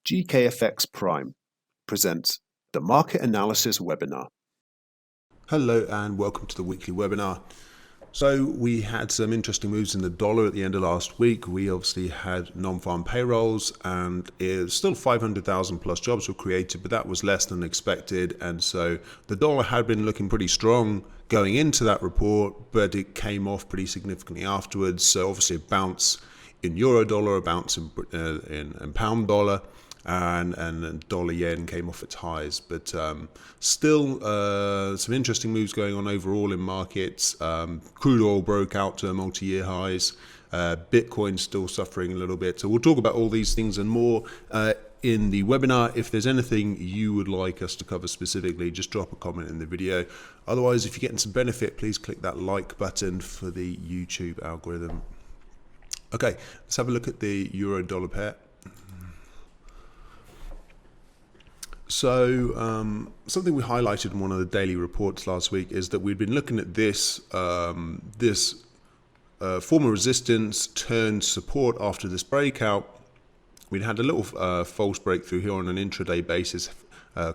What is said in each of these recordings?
GKFX Prime presents the Market Analysis Webinar. Hello and welcome to the weekly webinar. So we had some interesting moves in the dollar at the end of last week. We obviously had non-farm payrolls and it's still 500,000 plus jobs were created, but that was less than expected. And so the dollar had been looking pretty strong going into that report, but it came off pretty significantly afterwards. So obviously a bounce in euro dollar, a bounce in pound dollar, and dollar yen came off its highs, but still some interesting moves going on overall in markets. Crude oil broke out to multi-year highs. Bitcoin still suffering a little bit. So we'll talk about all these things and more in the webinar. If there's anything you would like us to cover specifically, just drop a comment in the video. Otherwise, if you're getting some benefit, please click that like button for the YouTube algorithm. Okay, let's have a look at the euro dollar pair. So something we highlighted in one of the daily reports last week is that we'd been looking at this form of resistance turned support after this breakout. We'd had a little false breakthrough here on an intraday basis,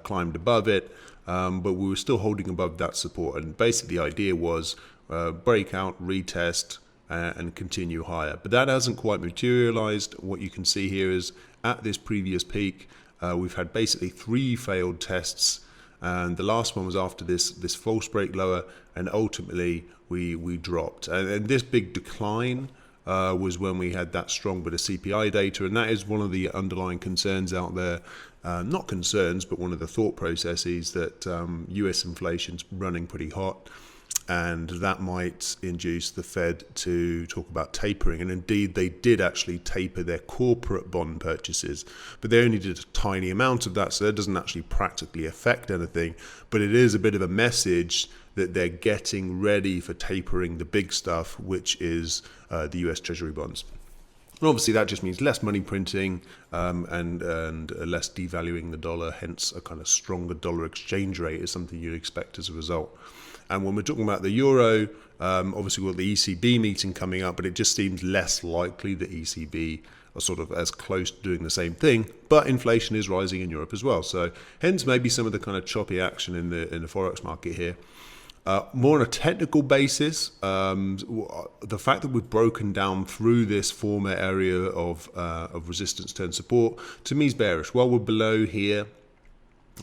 climbed above it, but we were still holding above that support. And basically the idea was breakout, retest, and continue higher. But that hasn't quite materialized. What you can see here is at this previous peak, we've had basically 3 failed tests, and the last one was after this false break lower, and ultimately we dropped. And this big decline was when we had that strong bit of CPI data, and that is one of the underlying concerns out there. Not concerns, but one of the thought processes that US inflation's running pretty hot, and that might induce the Fed to talk about tapering. And indeed, they did actually taper their corporate bond purchases, but they only did a tiny amount of that, so that doesn't actually practically affect anything. But it is a bit of a message that they're getting ready for tapering the big stuff, which is the US Treasury bonds. And obviously, that just means less money printing and less devaluing the dollar, hence a kind of stronger dollar exchange rate is something you'd expect as a result. And when we're talking about the euro, obviously we've got the ECB meeting coming up, but it just seems less likely that ECB are sort of as close to doing the same thing. But inflation is rising in Europe as well. So hence maybe some of the kind of choppy action in the Forex market here. More on a technical basis, the fact that we've broken down through this former area of resistance turn support, to me is bearish. While we're below here,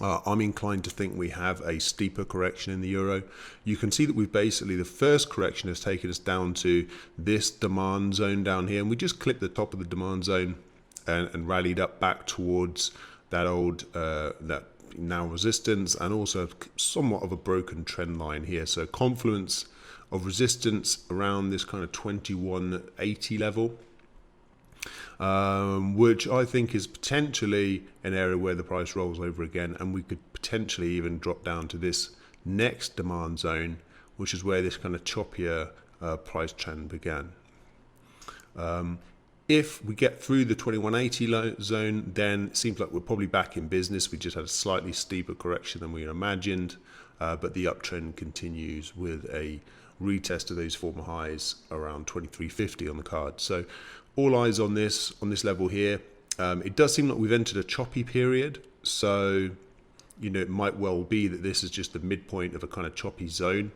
I'm inclined to think we have a steeper correction in the euro. You can see that we've basically, the first correction has taken us down to this demand zone down here, and we just clipped the top of the demand zone and rallied up back towards that old, that now resistance, and also somewhat of a broken trend line here. So confluence of resistance around this kind of 2180 level. Which I think is potentially an area where the price rolls over again, and we could potentially even drop down to this next demand zone, which is where this kind of choppier price trend began. If we get through the 2180 zone, then it seems like we're probably back in business. We just had a slightly steeper correction than we imagined, but the uptrend continues with a retest of those former highs around 2350 on the card. So all eyes on this level here. It does seem like we've entered a choppy period, so it might well be that this is just the midpoint of a kind of choppy zone.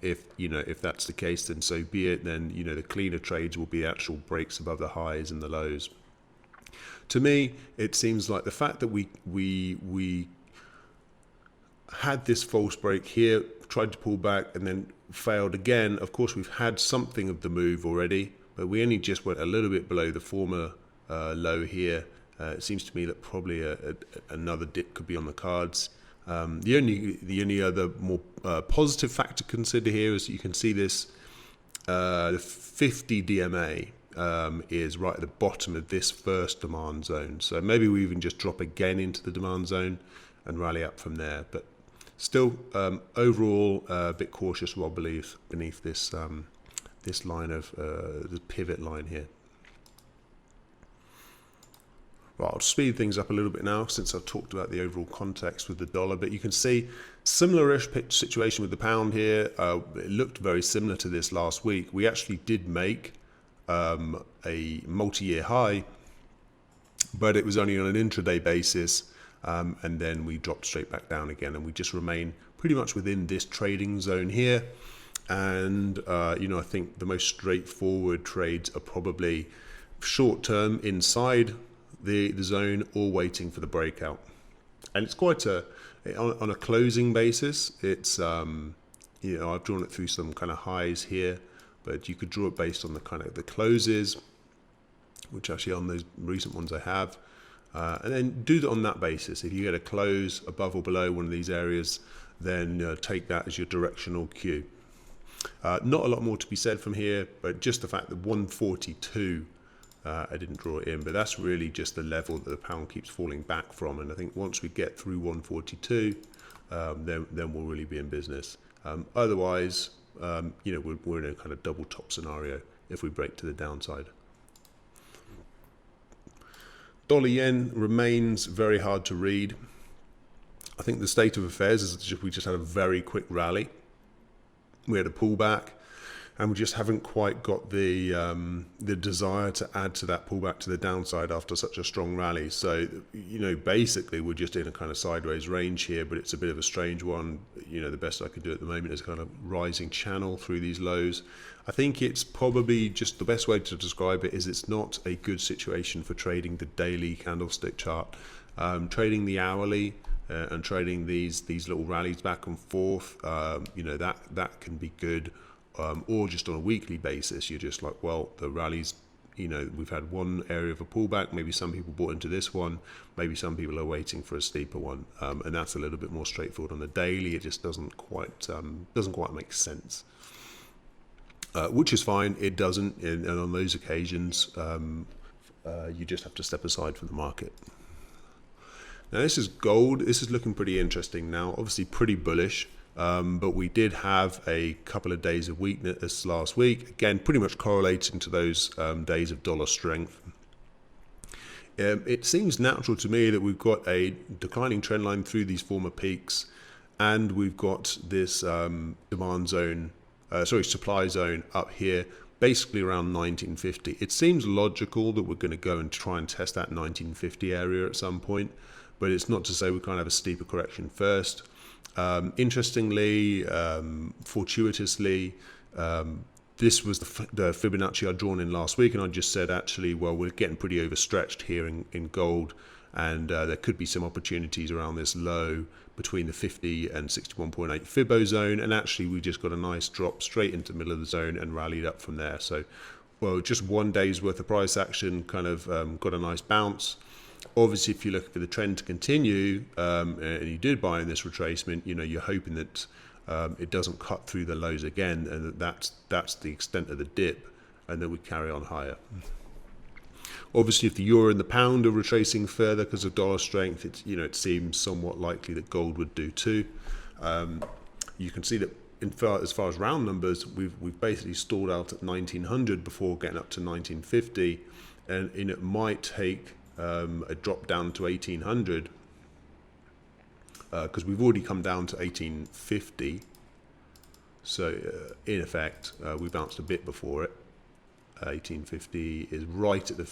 If that's the case, then so be it. Then the cleaner trades will be actual breaks above the highs and the lows. To me, it seems like the fact that we had this false break here, tried to pull back and then failed again. Of course, we've had something of the move already, but we only just went a little bit below the former low here. It seems to me that probably another dip could be on the cards. The only other more positive factor to consider here is that you can see this the 50 DMA is right at the bottom of this first demand zone. So maybe we even just drop again into the demand zone and rally up from there. But still, overall, a bit cautious while beneath this this line of the pivot line here. Right, I'll speed things up a little bit now since I've talked about the overall context with the dollar, but you can see similar-ish situation with the pound here. It looked very similar to this last week. We actually did make a multi-year high, but it was only on an intraday basis, and then we dropped straight back down again, and we just remain pretty much within this trading zone here. And I think the most straightforward trades are probably short term inside the zone or waiting for the breakout. And it's quite on a closing basis, it's I've drawn it through some kind of highs here, but you could draw it based on the kind of the closes, which actually on those recent ones I have, and then do it on that basis. If you get a close above or below one of these areas, then take that as your directional cue. Not a lot more to be said from here, but just the fact that 142, I didn't draw it in, but that's really just the level that the pound keeps falling back from. And I think once we get through 142, then we'll really be in business. Otherwise, we're in a kind of double top scenario if we break to the downside. Dollar yen remains very hard to read. I think the state of affairs is we just had a very quick rally. We had a pullback, and we just haven't quite got the desire to add to that pullback to the downside after such a strong rally. So, basically we're just in a kind of sideways range here, but it's a bit of a strange one. The best I can do at the moment is kind of rising channel through these lows. I think it's probably just the best way to describe it is it's not a good situation for trading the daily candlestick chart. Trading the hourly and trading these little rallies back and forth, that can be good. Or just on a weekly basis, you're just like, well, the rallies, we've had one area of a pullback. Maybe some people bought into this one. Maybe some people are waiting for a steeper one, and that's a little bit more straightforward. On the daily, it just doesn't quite make sense, which is fine. It doesn't, and on those occasions, you just have to step aside from the market. Now this is gold. This is looking pretty interesting now. Obviously pretty bullish. But we did have a couple of days of weakness last week. Again, pretty much correlating to those days of dollar strength. It seems natural to me that we've got a declining trend line through these former peaks, and we've got this supply zone up here, basically around 1950. It seems logical that we're going to go and try and test that 1950 area at some point, but it's not to say we can't have a steeper correction first. Interestingly, fortuitously, this was the Fibonacci I'd drawn in last week, and I just said, actually, well, we're getting pretty overstretched here in gold, and there could be some opportunities around this low between the 50 and 61.8 Fibo zone, and actually we just got a nice drop straight into the middle of the zone and rallied up from there. So, well, just one day's worth of price action kind of got a nice bounce. Obviously, if you're looking for the trend to continue, and you did buy in this retracement, you're hoping that it doesn't cut through the lows again, and that's the extent of the dip, and then we carry on higher. Obviously, if the euro and the pound are retracing further because of dollar strength, it seems somewhat likely that gold would do too. You can see that as far as round numbers, we've basically stalled out at 1900 before getting up to 1950, and it might take a drop down to 1800 because we've already come down to 1850. So in effect, we bounced a bit before it. 1850 is right at the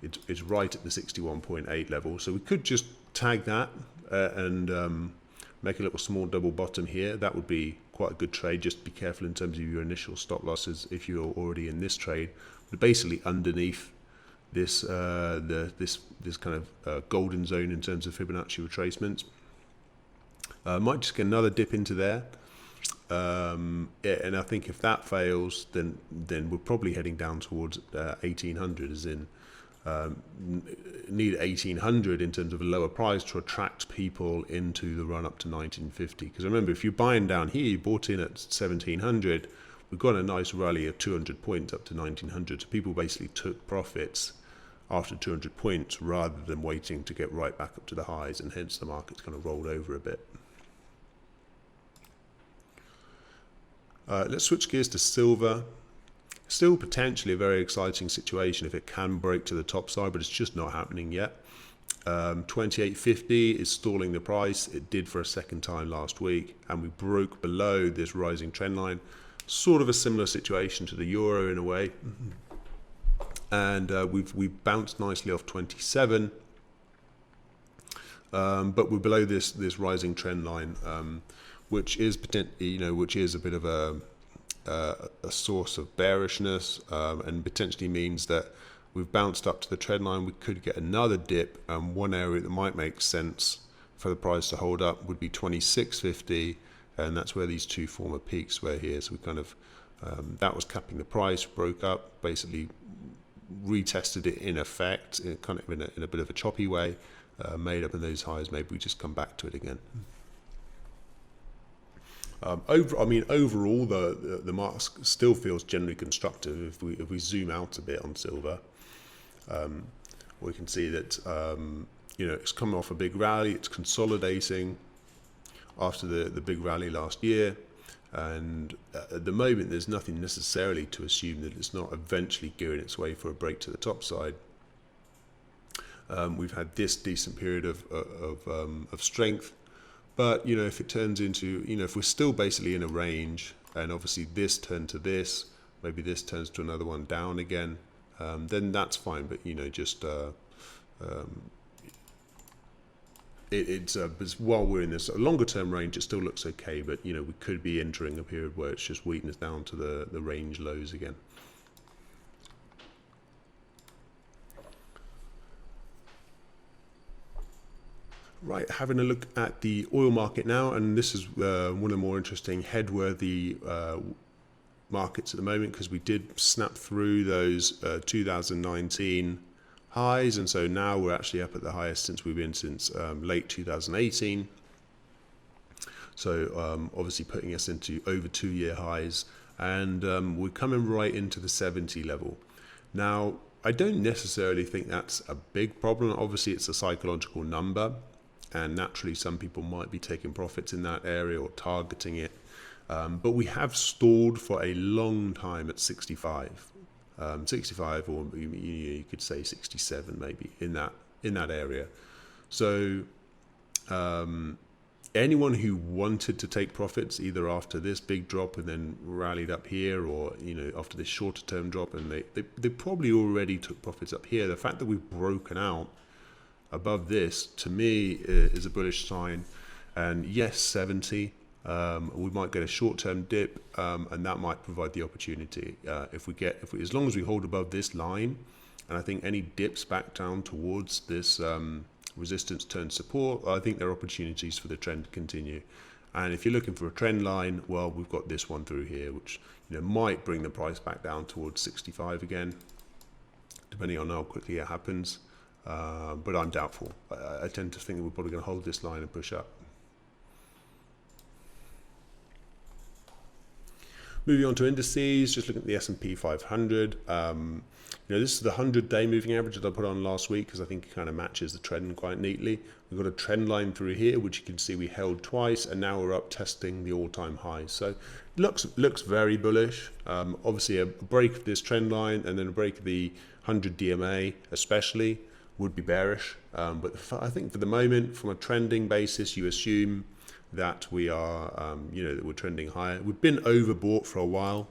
61.8 level. So we could just tag that and make a little small double bottom here. That would be quite a good trade. Just be careful in terms of your initial stop losses if you're already in this trade. But basically underneath this this kind of golden zone in terms of Fibonacci retracements. Might just get another dip into there, and I think if that fails, then we're probably heading down towards 1800, as in need 1800 in terms of a lower price to attract people into the run up to 1950. Because remember, if you're buying down here, you bought in at 1700. We've got a nice rally of 200 points up to 1900. So people basically took profits after 200 points rather than waiting to get right back up to the highs, and hence the market's kind of rolled over a bit. Let's switch gears to silver. Still potentially a very exciting situation if it can break to the top side, but it's just not happening yet. 28.50 is stalling the price. It did for a second time last week, and we broke below this rising trend line. Sort of a similar situation to the euro in a way. and we've bounced nicely off 27, but we're below this rising trend line, which is which is a bit of a source of bearishness, and potentially means that we've bounced up to the trend line. We could get another dip, and one area that might make sense for the price to hold up would be 26.50, and that's where these two former peaks were here. So we kind of that was capping the price, broke up, basically retested it in effect, kind of in a bit of a choppy way, made up in those highs. Maybe we just come back to it again. Overall, the market still feels generally constructive. If we zoom out a bit on silver, we can see that it's coming off a big rally. It's consolidating after the big rally last year, and at the moment, there's nothing necessarily to assume that it's not eventually gearing its way for a break to the top side. We've had this decent period of strength. But, if it turns into, if we're still basically in a range, and obviously this turned to this, maybe this turns to another one down again, then that's fine. But, while we're in this longer term range, it still looks okay. But, we could be entering a period where it's just weakness down to the range lows again. Right, having a look at the oil market now, and this is one of the more interesting headworthy markets at the moment, because we did snap through those 2019 highs, and so now we're actually up at the highest since we've been since late 2018. So obviously putting us into over 2-year highs, and we're coming right into the 70 level. Now, I don't necessarily think that's a big problem. Obviously, it's a psychological number, and naturally some people might be taking profits in that area or targeting it, but we have stalled for a long time at 65, or you could say 67 maybe, in that area. So anyone who wanted to take profits either after this big drop and then rallied up here, or after this shorter term drop, and they probably already took profits up here. The fact that we've broken out above this, to me, is a bullish sign. And yes, 70, we might get a short-term dip, and that might provide the opportunity. As long as we hold above this line, and I think any dips back down towards this resistance turn support, I think there are opportunities for the trend to continue. And if you're looking for a trend line, well, we've got this one through here, which might bring the price back down towards 65 again, depending on how quickly it happens. But I'm doubtful. I tend to think that we're probably going to hold this line and push up. Moving on to indices, just looking at the S&P 500. This is the 100-day moving average that I put on last week, because I think it kind of matches the trend quite neatly. We've got a trend line through here, which you can see we held twice, and now we're up testing the all-time highs. So it looks very bullish. Obviously, a break of this trend line and then a break of the 100 DMA especially would be bearish, but I think for the moment, from a trending basis, you assume that we are, that we're trending higher. We've been overbought for a while.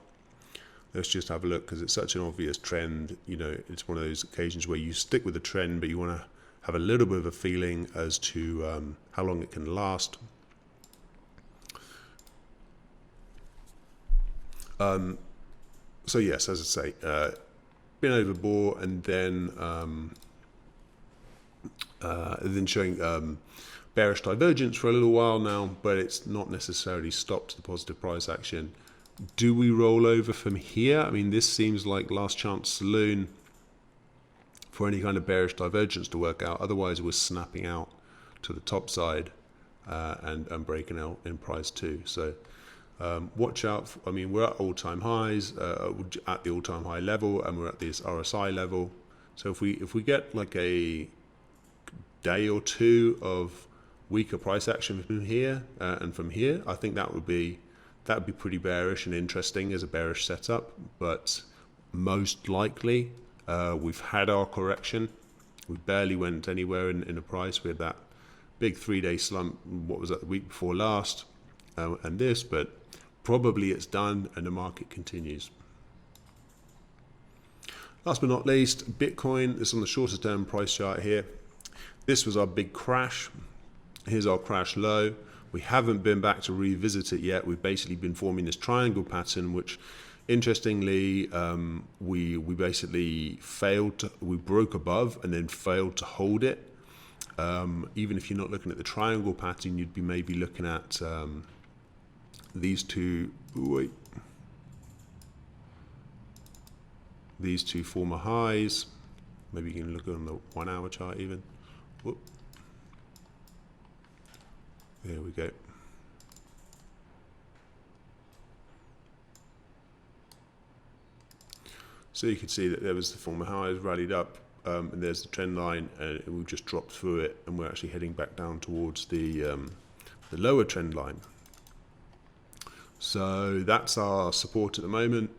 Let's just have a look, because it's such an obvious trend. It's one of those occasions where you stick with the trend, but you want to have a little bit of a feeling as to how long it can last. So yes, as I say, been overbought, and then showing bearish divergence for a little while now, but it's not necessarily stopped the positive price action. Do we roll over from here? I mean, this seems like last chance saloon for any kind of bearish divergence to work out. Otherwise, we're snapping out to the top side and breaking out in price too. So watch out. We're at all-time highs, at the all-time high level, and we're at this RSI level. So if we get like a day or two of weaker price action from here and from here, I think that would be pretty bearish and interesting as a bearish setup. But most likely, we've had our correction. We barely went anywhere in the price. We had that big 3-day slump. What was that, the week before last, and this, but probably it's done and the market continues. Last but not least, Bitcoin. This is on the shorter term price chart here. This was our big crash. Here's our crash low. We haven't been back to revisit it yet. We've basically been forming this triangle pattern, which interestingly, we basically failed we broke above and then failed to hold it. Even if you're not looking at the triangle pattern, you'd be maybe looking at these two former highs. Maybe you can look on the 1 hour chart even. Whoop. There we go. So you can see that there was the former highs rallied up, and there's the trend line, and we just dropped through it, and we're actually heading back down towards the lower trend line. So that's our support at the moment,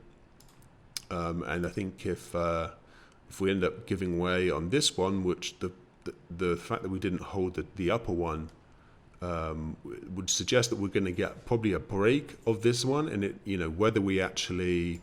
and I think if we end up giving way on this one, which the fact that we didn't hold the upper one would suggest that we're going to get probably a break of this one, and whether we actually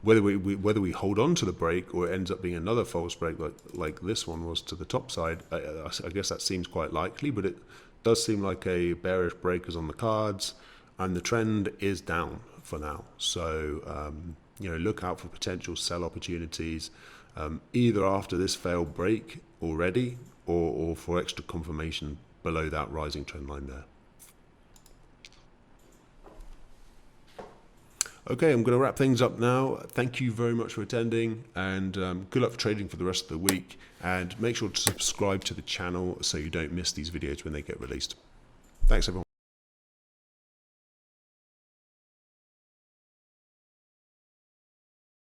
whether we hold on to the break or it ends up being another false break like this one was to the top side, I guess that seems quite likely, but it does seem like a bearish break is on the cards, and the trend is down for now. So look out for potential sell opportunities, either after this failed break already or for extra confirmation below that rising trend line there. Okay, I'm going to wrap things up now. Thank you very much for attending, and good luck for trading for the rest of the week. And make sure to subscribe to the channel so you don't miss these videos when they get released. Thanks, everyone.